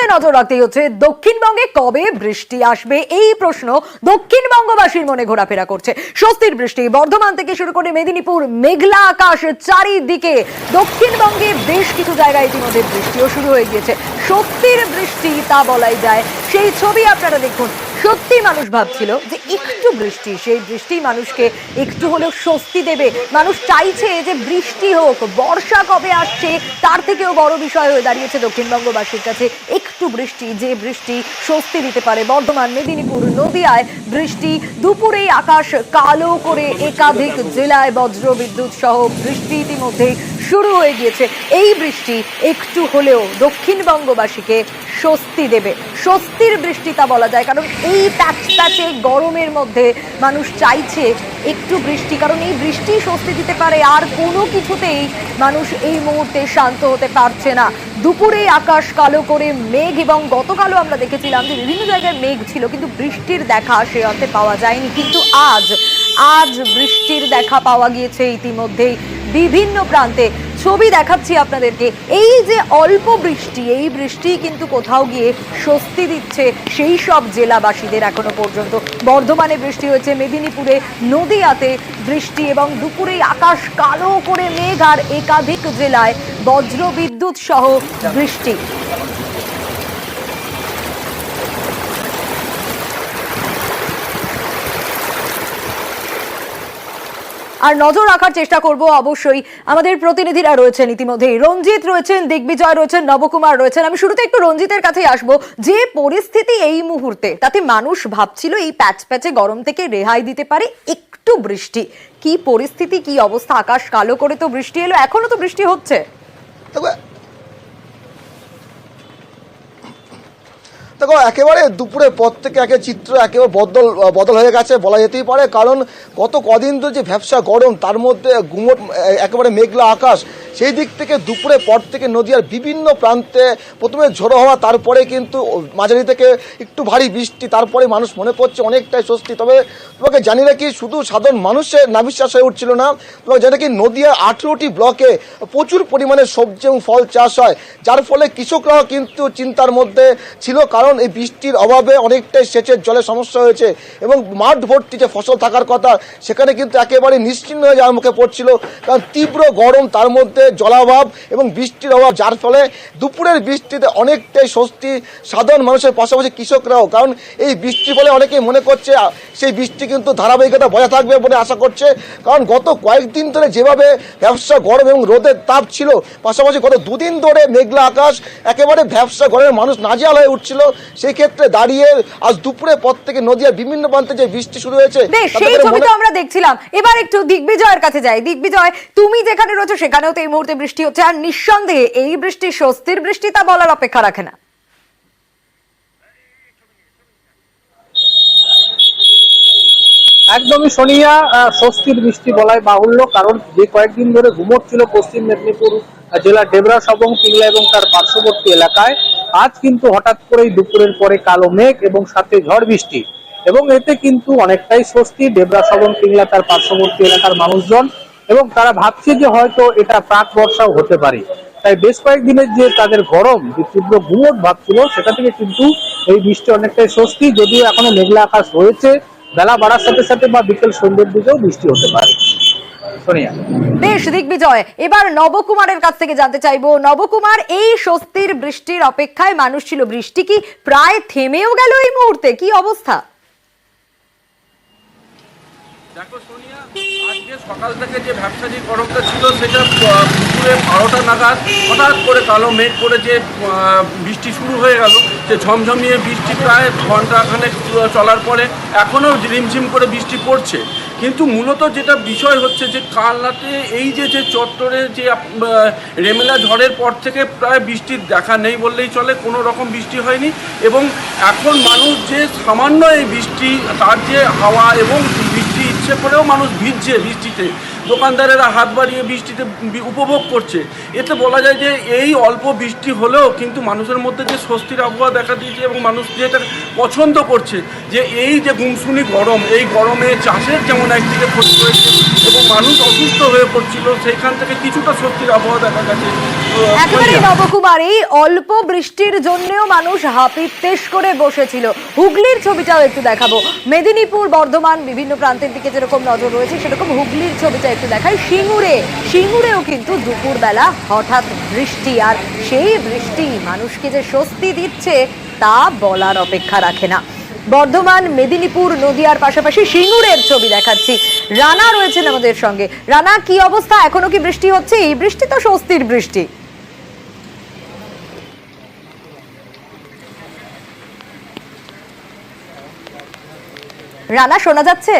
বিষয়টাতে নজর রাখতেই হচ্ছে। দক্ষিণবঙ্গে কবে বৃষ্টি আসবে এই প্রশ্ন দক্ষিণবঙ্গবাসীর মনে ঘোরাফেরা করছে। স্বস্তির বৃষ্টি বর্ধমান থেকে শুরু করে মেদিনীপুর, মেঘলা আকাশ চারিদিকে। দক্ষিণবঙ্গে বেশ কিছু জায়গায় ইতিমধ্যে বৃষ্টিও শুরু হয়ে গিয়েছে। স্বস্তির বৃষ্টি তা বলাই যায়। সেই ছবি আপনারা দেখুন। সত্যি মানুষ ভাবছিল যে একটু বৃষ্টি, সেই বৃষ্টি মানুষকে একটু হলেও স্বস্তি দেবে। মানুষ চাইছে যে বৃষ্টি হোক। বর্ষা কবে আসছে তার থেকেও বড় বিষয় হয়ে দাঁড়িয়েছে দক্ষিণবঙ্গবাসীর কাছে একটু বৃষ্টি, যে বৃষ্টি স্বস্তি দিতে পারে। বর্ধমান, মেদিনীপুর, নদিয়ায় বৃষ্টি। দুপুরেই আকাশ কালো করে একাধিক জেলায় বজ্র বিদ্যুৎ সহ বৃষ্টি ইতিমধ্যেই শুরু হয়ে গিয়েছে। এই বৃষ্টি একটু হলেও দক্ষিণবঙ্গবাসীকে স্বস্তি দেবে। স্বস্তির বৃষ্টি তা বলা যায়, কারণ এই প্যাচপ্যাচে গরমের মধ্যে মানুষ চাইছে একটু বৃষ্টি, কারণ এই বৃষ্টি স্বস্তি দিতে পারে। আর কোনো কিছুতেই মানুষ এই মুহূর্তে শান্ত হতে পারছে না। দুপুরেই আকাশ কালো করে মেঘ, এবং গতকালও আমরা দেখেছিলাম যে বিভিন্ন জায়গায় মেঘ ছিল, কিন্তু বৃষ্টির দেখা সে অর্থে পাওয়া যায়নি। কিন্তু আজ বৃষ্টির দেখা পাওয়া গিয়েছে ইতিমধ্যেই বিভিন্ন প্রান্তে। ছবি দেখাচ্ছি আপনাদেরকে। এই যে অল্প বৃষ্টি, এই বৃষ্টি কিন্তু কোথাও গিয়ে স্বস্তি দিচ্ছে সেই সব জেলাবাসীদের। এখনো পর্যন্ত বর্ধমানে বৃষ্টি হয়েছে, মেদিনীপুরে, নদিয়াতে বৃষ্টি, এবং দুপুরেই আকাশ কালো করে মেঘ আর একাধিক জেলায় বজ্র বিদ্যুৎ সহ বৃষ্টি। আর নজর রাখার চেষ্টা করব অবশ্যই। আমাদের প্রতিনিধিরা রয়েছেন ইতিমধ্যেই। রঞ্জিত রয়েছেন, দিগ্বিজয় রয়েছেন, নবকুমার রয়েছেন। আমি শুরুতে একটু রঞ্জিতের কাছেই আসবো। যে পরিস্থিতি এই মুহূর্তে, তাতে মানুষ ভাবছিল এই প্যাচে গরম থেকে রেহাই দিতে পারে একটু বৃষ্টি। কি পরিস্থিতি, কি অবস্থা? আকাশ কালো করে তো বৃষ্টি এলো, এখনো তো বৃষ্টি হচ্ছে। দেখো, একেবারে দুপুরের পর থেকে চিত্র একেবারে বদল হয়ে গেছে বলা যেতেই পারে। কারণ গত কদিন ধরে যে ভ্যাপসা গরম, তার মধ্যে গুমট একেবারে মেঘলা আকাশ, সেই দিক থেকে দুপুরের পর থেকে নদীয়ার বিভিন্ন প্রান্তে প্রথমে ঝোড়ো হওয়া, তারপরে কিন্তু মাঝারি থেকে একটু ভারী বৃষ্টি, তারপরে মানুষ মনে করছে অনেকটাই স্বস্তি। তবে তোমাকে জানি না কি, শুধু সাধারণ মানুষের নাবিশ্বাস হয়ে উঠছিল না, তোমাকে জানি কি নদীয়ার 18টি ব্লকে প্রচুর পরিমাণে সবজি এবং ফল চাষ হয়, যার ফলে কৃষকরাও কিন্তু চিন্তার মধ্যে ছিল। কারণ এই বৃষ্টির অভাবে অনেকটাই সেচের জলের সমস্যা হয়েছে, এবং মাঠ ভর্তি যে ফসল থাকার কথা সেখানে কিন্তু একেবারে নিশ্চিন্ন হয়ে যাওয়ার মুখে পড়ছিল। কারণ তীব্র গরম, তার মধ্যে জলাভাব এবং বৃষ্টির অভাব, যার ফলে দুপুরের বৃষ্টিতে অনেকটাই স্বস্তি সাধারণ মানুষের, পাশাপাশি কৃষকরাও। কারণ এই বৃষ্টির ফলে অনেকেই মনে করছে সেই বৃষ্টি কিন্তু ধারাবাহিকতা বজায় থাকবে বলে আশা করছে। কারণ গত কয়েকদিন ধরে যেভাবে ভ্যাপসা গরম এবং রোদের তাপ ছিল, পাশাপাশি গত দুদিন ধরে মেঘলা আকাশ, একেবারে ভ্যাপসা গরমে মানুষ নাজেহাল হয়ে উঠছিল। সেই ক্ষেত্রে দাঁড়িয়ে আজ দুপুরের পর থেকে নদীয়ার বিভিন্ন প্রান্তে যে বৃষ্টি শুরু হয়েছে, সেই ছবি তো আমরা দেখছিলাম। এবার একটু দিগ্বিজয়ের কাছে যাই। দিগ্বিজয়, তুমি যেখানে রয়েছো সেখানেও তো এই মুহূর্তে বৃষ্টি হচ্ছে, আর নিঃসন্দেহে এই বৃষ্টি স্বস্তির বৃষ্টি তা বলার অপেক্ষা রাখে না। একদমই সোনিয়া, স্বস্তির বৃষ্টি বলাই বাহুল্য। কারণ যে কয়েকদিন ধরে গুমট ছিল পশ্চিম মেদিনীপুর জেলার ডেবরাস এবং পিংলা এবং তার পার্শ্ববর্তী এলাকায়, আজ কিন্তু হঠাৎ করেই দুপুরের পরে কালো মেঘ এবং সাথে ঝড় বৃষ্টি, এবং এতে কিন্তু অনেকটাই স্বস্তি ডেবরাস এবং পিংলা তার পার্শ্ববর্তী এলাকার মানুষজন, এবং তারা ভাবছে যে হয়তো এটা প্রাক বর্ষাও হতে পারে। তাই বেশ কয়েকদিনের যে তাদের গরম, যে তীব্র গুমট ভাবছিল, সেটা থেকে কিন্তু এই বৃষ্টি অনেকটাই স্বস্তি। যদিও এখনো মেঘলা আকাশ রয়েছে, বেলা বাড়ার সাথে সাথে বা বিকেল সন্ধ্যের দিকেও বৃষ্টি হতে পারে। সোনিয়া, বেশ দিগ্বিজয়। এবার নবকুমারের কাছ থেকে জানতে চাইবো। নবকুমার, এই স্বস্তির বৃষ্টির অপেক্ষায় মানুষ ছিল, বৃষ্টি কি প্রায় থেমেও গেল এই মুহূর্তে? কি অবস্থা? দেখো সোনিয়া, আজকে সকাল থেকে যে ভ্যাপসাজি গরমটা ছিল, সেটা দুপুরে 12টা নাগাদ হঠাৎ করে কালো মেঘ করে যে বৃষ্টি শুরু হয়ে গেল। যে ঝমঝমিয়ে বৃষ্টি প্রায় ঘন্টাখানেক চলার পরে এখনও ঝিমঝিম করে বৃষ্টি পড়ছে। কিন্তু মূলত যেটা বিষয় হচ্ছে যে কাল রাতে এই যে চত্বরে যে রেমেলা ঝড়ের পর থেকে প্রায় বৃষ্টির দেখা নেই বললেই চলে, কোনো রকম বৃষ্টি হয়নি। এবং এখন মানুষ যে সামান্য এই বৃষ্টি, তার যে হাওয়া এবং বৃষ্টি ইচ্ছে করেও মানুষ ভিজছে বৃষ্টিতে, দোকানদারেরা হাত বাড়িয়ে বৃষ্টিতে উপভোগ করছে। এতে বলা যায় যে এই অল্প বৃষ্টি হলেও কিন্তু মানুষের মধ্যে যে স্বস্তির আবহাওয়া দেখা দিয়েছে, এবং মানুষ যেটা পছন্দ করছে যে এই যে গুমসুনি গরম, এই গরমে চাষের যেমন একদিকে ক্ষতি হয়েছে, এবং মানুষ অসুস্থ হয়ে পড়ছিল, সেইখান থেকে কিছুটা স্বস্তির আবহাওয়া দেখা গেছে। একেবারে নবকুমার, এই অল্প বৃষ্টির জন্যও মানুষ হাপিত্তেশ করে বসেছিল। হুগলির ছবিটাও একটু দেখাবো। মেদিনীপুর, বর্ধমান বিভিন্ন প্রান্তের দিকে যেরকম নজর রয়েছে সেরকম হুগলির ছবিটা একটু দেখাই। সিঙ্গুরেও কিন্তু দুপুরবেলা হঠাৎ বৃষ্টি, আর সেই বৃষ্টি মানুষকে যে স্বস্তি দিচ্ছে তা বলার অপেক্ষা রাখে না। বর্ধমান, মেদিনীপুর, নদিয়ার পাশাপাশি সিঙ্গুরের ছবি দেখাচ্ছি। রানা রয়েছেন আমাদের সঙ্গে। রানা, কি অবস্থা? এখনো কি বৃষ্টি হচ্ছে? এই বৃষ্টি তো স্বস্তির বৃষ্টি। রানা, শোনা যাচ্ছে?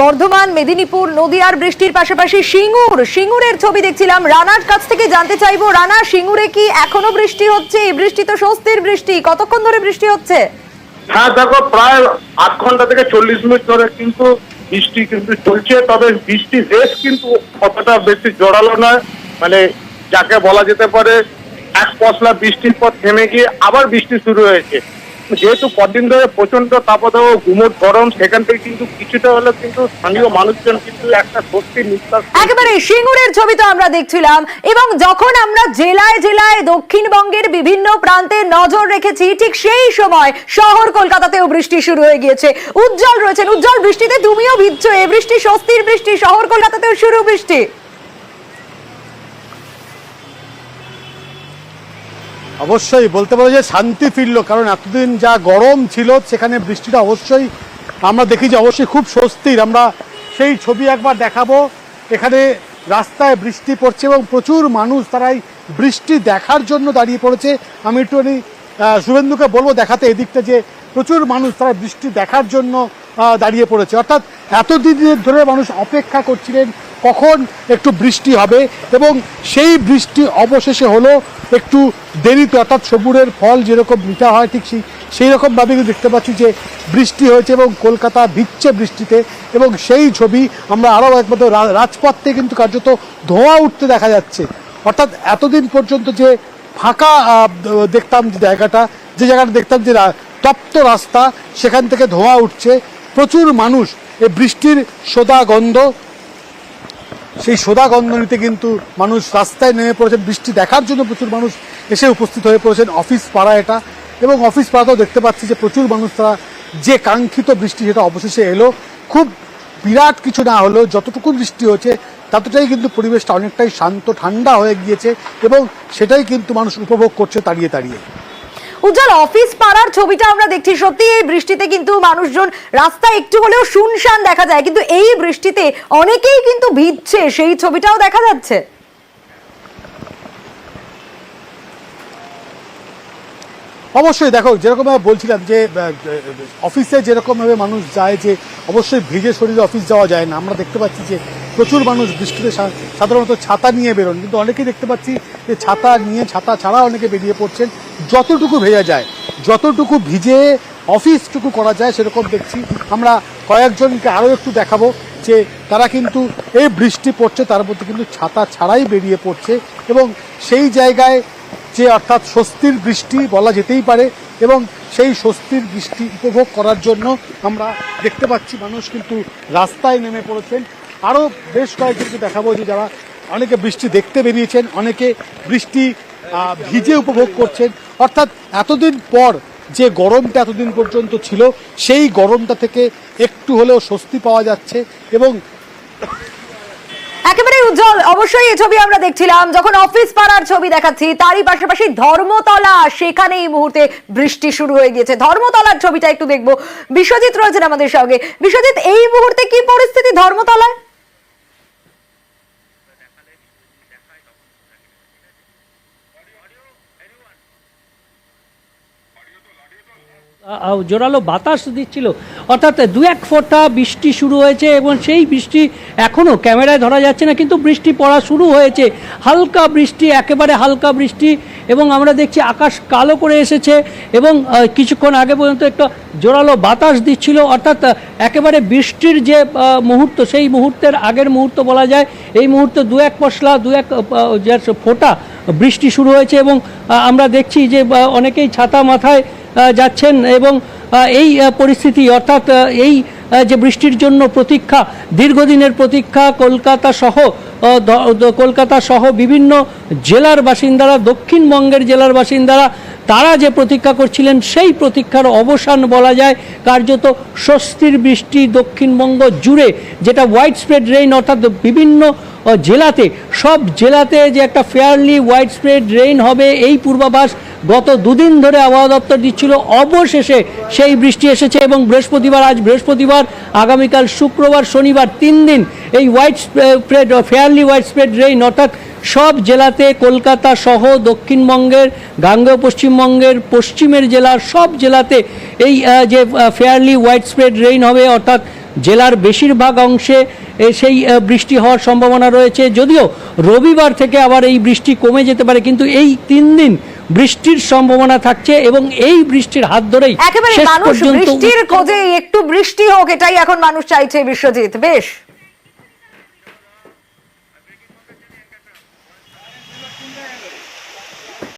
বর্ধমান, মেদিনীপুর, নদিয়ার বৃষ্টির পাশাপাশি সিঙ্গুরের ছবি দেখছিলাম। রানার কাছ থেকে জানতে চাইবো, রানা, সিঙ্গুরে কি এখনো বৃষ্টি হচ্ছে? এই বৃষ্টি তো স্বস্তির বৃষ্টি, কতক্ষণ ধরে বৃষ্টি হচ্ছে? হ্যাঁ দেখো, প্রায় 8 ঘন্টা থেকে 40 মিনিট ধরে কিন্তু বৃষ্টি কিন্তু চলছে। তবে বৃষ্টির রেস কিন্তু অতটা বেশি জোরালো নয়, মানে যাকে বলা যেতে পারে এক পশলা বৃষ্টির পর থেমে গিয়ে আবার বৃষ্টি শুরু হয়েছে। যেহেতু কদিন ধরে প্রচন্ড তাপদাহ, গুমোট গরম, সেখান থেকে কিন্তু কিছুটা হলেও কিন্তু স্থানীয় মানুষজন কিন্তু একটা স্বস্তির নিঃশ্বাস। একেবারে সিঙ্গুরের ছবি তো আমরা দেখছিলাম, এবং যখন আমরা জেলায় জেলায় দক্ষিণবঙ্গের বিভিন্ন প্রান্তে নজর রেখেছি ঠিক সেই সময় শহর কলকাতাতেও বৃষ্টি শুরু হয়ে গিয়েছে। উজ্জ্বল রয়েছেন। উজ্জ্বল, বৃষ্টিতে তুমিও ভিজছো, এ বৃষ্টি স্বস্তির বৃষ্টি, শহর কলকাতাতেও শুরু বৃষ্টি। অবশ্যই বলতে পারো যে শান্তি ফিরলো, কারণ এতদিন যা গরম ছিল সেখানে বৃষ্টিটা অবশ্যই আমরা দেখি যে অবশ্যই খুব স্বস্তির। আমরা সেই ছবি একবার দেখাবো। এখানে রাস্তায় বৃষ্টি পড়ছে এবং প্রচুর মানুষ তারাই বৃষ্টি দেখার জন্য দাঁড়িয়ে পড়েছে। আমি একটুখানি শুভেন্দুকে বলবো দেখাতে এদিকটা, যে প্রচুর মানুষ তারা বৃষ্টি দেখার জন্য দাঁড়িয়ে পড়েছে। অর্থাৎ এতদিন ধরে মানুষ অপেক্ষা করছিলেন কখন একটু বৃষ্টি হবে, এবং সেই বৃষ্টি অবশেষে হলো একটু দেরিতে। অর্থাৎ সবুরের ফল যেরকম মিঠা হয় ঠিক সেই রকমভাবে কিন্তু দেখতে পাচ্ছি যে বৃষ্টি হয়েছে এবং কলকাতা ভিজছে বৃষ্টিতে। এবং সেই ছবি আমরা আরও একবার রাজপথ থেকে কিন্তু কার্যত ধোঁয়া উঠতে দেখা যাচ্ছে। অর্থাৎ এতদিন পর্যন্ত যে ফাঁকা দেখতাম যে জায়গাটা দেখতাম যে তপ্ত রাস্তা, সেখান থেকে ধোঁয়া উঠছে। প্রচুর মানুষ এই বৃষ্টির সোদা গন্ধ, সেই সোদা গন্ধ নিতে কিন্তু মানুষ রাস্তায় নেমে পড়েছেন। বৃষ্টি দেখার জন্য প্রচুর মানুষ এসে উপস্থিত হয়ে পড়েছেন অফিস পাড়া এটা, এবং অফিস পাড়াতেও দেখতে পাচ্ছি যে প্রচুর মানুষ তারা যে কাঙ্ক্ষিত বৃষ্টি সেটা অবশেষে এলো। খুব বিরাট কিছু না হলেও যতটুকু বৃষ্টি হয়েছে ততটাই কিন্তু পরিবেশটা অনেকটাই শান্ত ঠান্ডা হয়ে গিয়েছে, এবং সেটাই কিন্তু মানুষ উপভোগ করছে দাঁড়িয়ে দাঁড়িয়ে। উজ্জ্বল, অফিস পাড়ার ছবিটা আমরা দেখছি, সত্যি এই বৃষ্টিতে কিন্তু মানুষজন রাস্তায় একটু হলেও শুনশান দেখা যায়, কিন্তু এই বৃষ্টিতে অনেকেই কিন্তু ভিজছে, সেই ছবিটাও দেখা যাচ্ছে। অবশ্যই দেখো, যেরকমভাবে বলছিলাম যে অফিসে যেরকমভাবে মানুষ যায়, যে অবশ্যই ভিজে শরীরে অফিস যাওয়া যায় না। আমরা দেখতে পাচ্ছি যে প্রচুর মানুষ বৃষ্টিতে সাধারণত ছাতা নিয়ে বেরোন, কিন্তু অনেকেই দেখতে পাচ্ছি যে ছাতা নিয়ে ছাতা ছাড়া অনেকে বেরিয়ে পড়ছেন। যতটুকু ভেজা যায়, যতটুকু ভিজে অফিসটুকু করা যায় সেরকম দেখছি। আমরা কয়েকজনকে আরও একটু দেখাবো যে তারা কিন্তু এই বৃষ্টি পড়ছে তার মধ্যে কিন্তু ছাতা ছাড়াই বেরিয়ে পড়ছে, এবং সেই জায়গায় যে অর্থাৎ স্বস্তির বৃষ্টি বলা যেতেই পারে। এবং সেই স্বস্তির বৃষ্টি উপভোগ করার জন্য আমরা দেখতে পাচ্ছি মানুষ কিন্তু রাস্তায় নেমে পড়েছেন। আরও বেশ কয়েকজনকে দেখাবো যে যারা অনেকে বৃষ্টি দেখতে বেরিয়েছেন, অনেকে বৃষ্টি ভিজে উপভোগ করছেন। অর্থাৎ এতদিন পর যে গরমটা এতদিন পর্যন্ত ছিল সেই গরমটা থেকে একটু হলেও স্বস্তি পাওয়া যাচ্ছে। এবং একেবারে উজ্জ্বল, অবশ্যই এই ছবি আমরা দেখছিলাম যখন অফিস পাড়ার ছবি দেখাচ্ছি, তারই পাশাপাশি ধর্মতলা, সেখানে এই মুহূর্তে বৃষ্টি শুরু হয়ে গিয়েছে। ধর্মতলার ছবিটা একটু দেখবো। বিশ্বজিৎ রয়েছেন আমাদের সঙ্গে। বিশ্বজিৎ, এই মুহূর্তে কি পরিস্থিতি ধর্মতলায়? জোরালো বাতাস দিচ্ছিল, অর্থাৎ 2-1 ফোঁটা বৃষ্টি শুরু হয়েছে, এবং সেই বৃষ্টি এখনও ক্যামেরায় ধরা যাচ্ছে না, কিন্তু বৃষ্টি পড়া শুরু হয়েছে। হালকা বৃষ্টি, একেবারে হালকা বৃষ্টি, এবং আমরা দেখছি আকাশ কালো করে এসেছে, এবং কিছুক্ষণ আগে পর্যন্ত একটা জোরালো বাতাস দিচ্ছিল। অর্থাৎ একেবারে বৃষ্টির যে মুহূর্ত, সেই মুহূর্তের আগের মুহূর্ত বলা যায়। এই মুহূর্তে 2-1 পশলা 2-1 ফোঁটা বৃষ্টি শুরু হয়েছে, এবং আমরা দেখছি যে অনেকেই ছাতা মাথায় যাচ্ছেন, এবং এই পরিস্থিতি, অর্থাৎ এই যে বৃষ্টির জন্য প্রতীক্ষা, দীর্ঘদিনের প্রতীক্ষা, কলকাতা সহ বিভিন্ন জেলার বাসিন্দারা, দক্ষিণবঙ্গের জেলার বাসিন্দারা, তারা যে প্রতীক্ষা করছিলেন সেই প্রতীক্ষার অবসান বলা যায়। কার্যত স্বস্তির বৃষ্টি দক্ষিণবঙ্গ জুড়ে, যেটা ওয়াইড স্প্রেড রেইন, অর্থাৎ বিভিন্ন জেলাতে, সব জেলাতে যে একটা ফেয়ারলি ওয়াইড স্প্রেড রেইন হবে এই পূর্বাভাস গত দুদিন ধরে আবহাওয়া দপ্তর দিচ্ছিল। অবশেষে সেই বৃষ্টি এসেছে এবং বৃহস্পতিবার, আজ বৃহস্পতিবার, আগামীকাল শুক্রবার, শনিবার, 3 দিন এই wide spread fairly wide spread rain, অর্থাৎ সব জেলাতে, কলকাতা সহ দক্ষিণবঙ্গের, গাঙ্গেয় পশ্চিমবঙ্গের পশ্চিমের জেলার সব জেলাতে এই যে ফেয়ারলি ওয়াইড স্প্রেড রেইন হবে, অর্থাৎ জেলার বেশিরভাগ অংশে সেই বৃষ্টি হওয়ার সম্ভাবনা রয়েছে। যদিও রবিবার থেকে আবার এই বৃষ্টি কমে যেতে পারে, কিন্তু এই 3 দিন বৃষ্টির সম্ভাবনা থাকছে এবং এই বৃষ্টির হাত ধরেই একেবারে শেষ মানুষ পর্যন্ত বৃষ্টির খোঁজে একটু বৃষ্টি হোক, এটাই এখন মানুষ চাইছে। বিশ্বজিৎ, বেশ।